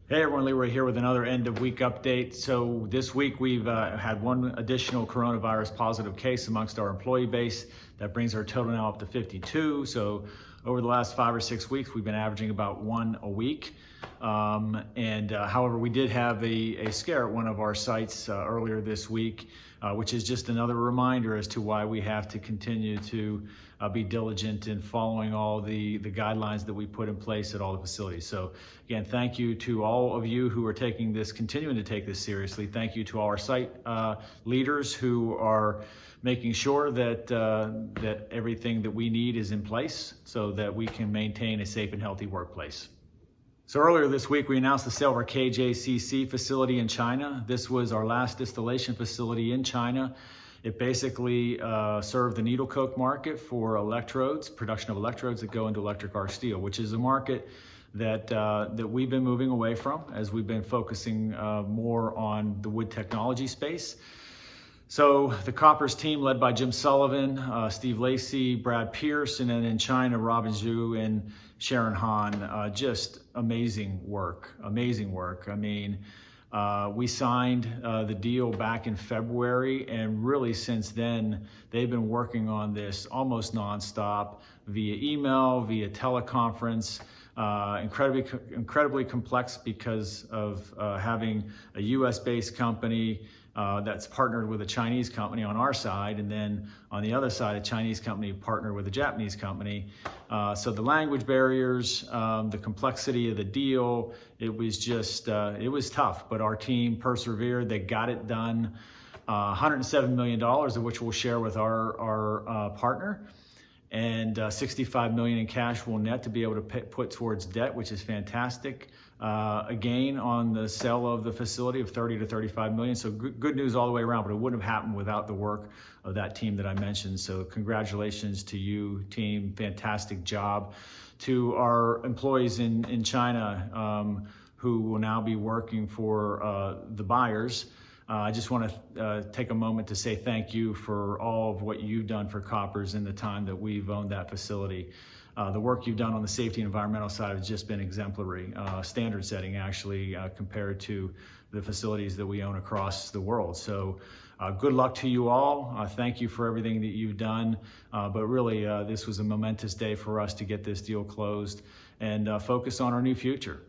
Hey everyone, Leroy here with another end of week update. So this week we've had one additional coronavirus positive case amongst our employee base. That brings our total now up to 52. So over the last 5 or 6 weeks, we've been averaging about one a week. However, we did have a scare at one of our sites earlier this week, which is just another reminder as to why we have to continue to be diligent in following all the guidelines that we put in place at all the facilities. So again, thank you to all of you who are continuing to take this seriously. Thank you to all our site leaders who are making sure that that everything that we need is in place so that we can maintain a safe and healthy workplace. So earlier this week, we announced the sale of our KJCC facility in China. This was our last distillation facility in China. It basically served the needle coke market for electrodes, production of electrodes that go into electric arc steel, which is a market that we've been moving away from as we've been focusing more on the wood technology space. So the Koppers team, led by Jim Sullivan, Steve Lacey, Brad Pierce, and then in China, Robin Zhu and Sharon Han, just amazing work. I mean, we signed the deal back in February, and really since then, they've been working on this almost nonstop via email, via teleconference. Incredibly complex because of having a US-based company that's partnered with a Chinese company on our side, and then on the other side, a Chinese company partnered with a Japanese company. So the language barriers, the complexity of the deal, it was just, it was tough, but our team persevered. They got it done. $107 million, of which we'll share with our partner, and $65 million in cash will net to be able to put towards debt, which is fantastic. A gain on the sale of the facility of 30 to 35 million. So good news all the way around, but it wouldn't have happened without the work of that team that I mentioned. So congratulations to you, team. Fantastic job. To our employees in China who will now be working for the buyers. I just want to take a moment to say thank you for all of what you've done for Koppers in the time that we've owned that facility. The work you've done on the safety and environmental side has just been exemplary, standard setting actually, compared to the facilities that we own across the world. So good luck to you all. Thank you for everything that you've done. But really, this was a momentous day for us to get this deal closed and focus on our new future.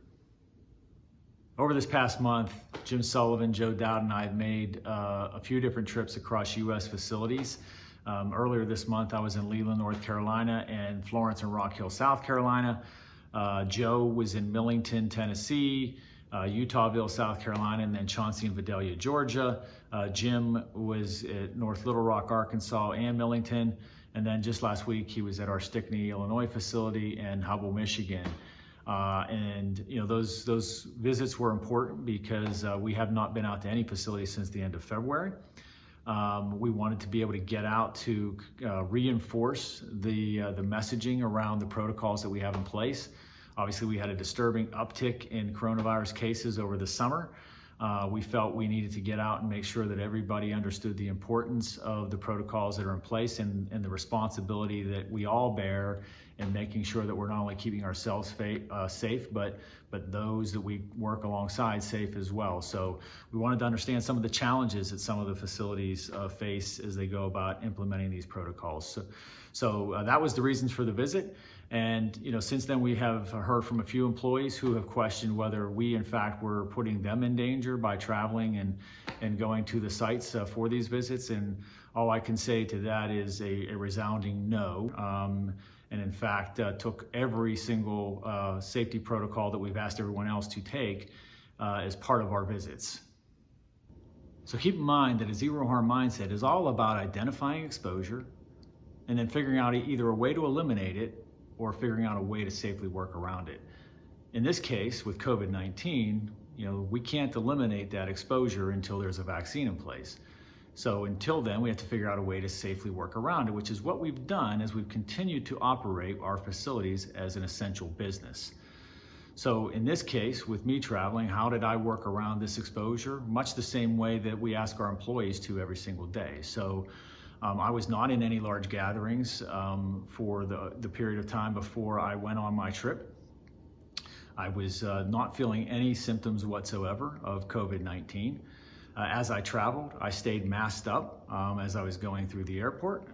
Over this past month, Jim Sullivan, Joe Dowd, and I have made a few different trips across U.S. facilities. Earlier this month, I was in Leland, North Carolina, and Florence and Rock Hill, South Carolina. Joe was in Millington, Tennessee, Utahville, South Carolina, and then Chauncey and Vidalia, Georgia. Jim was at North Little Rock, Arkansas, and Millington. And then just last week, he was at our Stickney, Illinois facility and Hubble, Michigan. And you know, those visits were important because we have not been out to any facility since the end of February. We wanted to be able to get out to reinforce the messaging around the protocols that we have in place. Obviously, we had a disturbing uptick in coronavirus cases over the summer. We felt we needed to get out and make sure that everybody understood the importance of the protocols that are in place and the responsibility that we all bear in making sure that we're not only keeping ourselves safe, but those that we work alongside safe as well. So we wanted to understand some of the challenges that some of the facilities face as they go about implementing these protocols. So that was the reasons for the visit. And you know, since then we have heard from a few employees who have questioned whether we in fact were putting them in danger by traveling and going to the sites for these visits. And all I can say to that is a resounding no. And in fact, took every single safety protocol that we've asked everyone else to take as part of our visits. So keep in mind that a zero harm mindset is all about identifying exposure and then figuring out either a way to eliminate it or figuring out a way to safely work around it. In this case, with COVID-19, you know, we can't eliminate that exposure until there's a vaccine in place. So until then, we have to figure out a way to safely work around it, which is what we've done as we've continued to operate our facilities as an essential business. So in this case, with me traveling, how did I work around this exposure? Much the same way that we ask our employees to every single day. So I was not in any large gatherings for the period of time before I went on my trip. I was not feeling any symptoms whatsoever of COVID-19. As I traveled, I stayed masked up as I was going through the airport.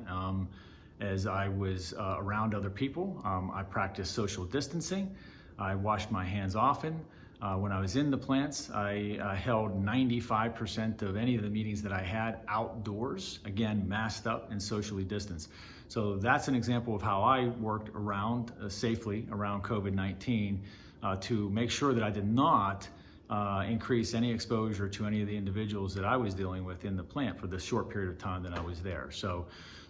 As I was around other people, I practiced social distancing. I washed my hands often. When I was in the plants, I held 95% of any of the meetings that I had outdoors, again, masked up and socially distanced. So that's an example of how I worked around safely around COVID-19 to make sure that I did not increase any exposure to any of the individuals that I was dealing with in the plant for the short period of time that I was there. So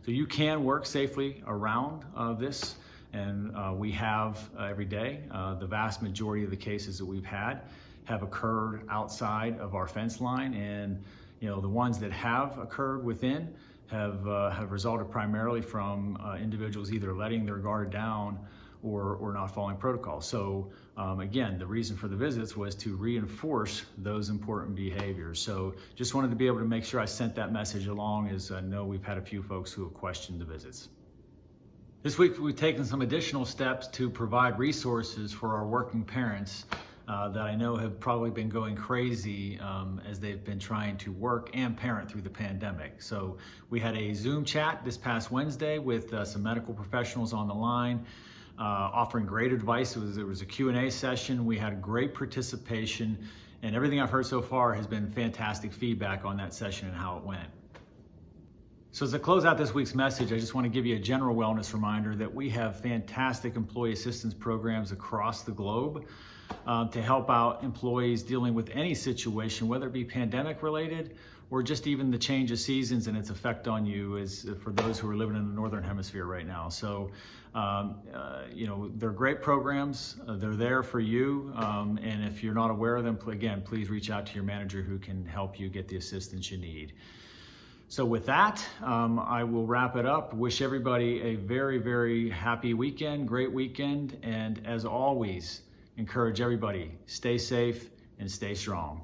you can work safely around this, and we have every day. The vast majority of the cases that we've had have occurred outside of our fence line, and the ones that have occurred within have resulted primarily from individuals either letting their guard down or not following protocols. So again, the reason for the visits was to reinforce those important behaviors. So just wanted to be able to make sure I sent that message along, as I know we've had a few folks who have questioned the visits. This week we've taken some additional steps to provide resources for our working parents that I know have probably been going crazy as they've been trying to work and parent through the pandemic. So we had a Zoom chat this past Wednesday with some medical professionals on the line, offering great advice. There was a Q&A session. We had great participation, and everything I've heard so far has been fantastic feedback on that session and how it went. So as I close out this week's message, I just want to give you a general wellness reminder that we have fantastic employee assistance programs across the globe to help out employees dealing with any situation, whether it be pandemic related or just even the change of seasons and its effect on you, as for those who are living in the Northern Hemisphere right now. So, they're great programs. They're there for you. And if you're not aware of them, again, please reach out to your manager who can help you get the assistance you need. So with that, I will wrap it up. Wish everybody a very, very happy weekend, great weekend. And as always, encourage everybody, stay safe and stay strong.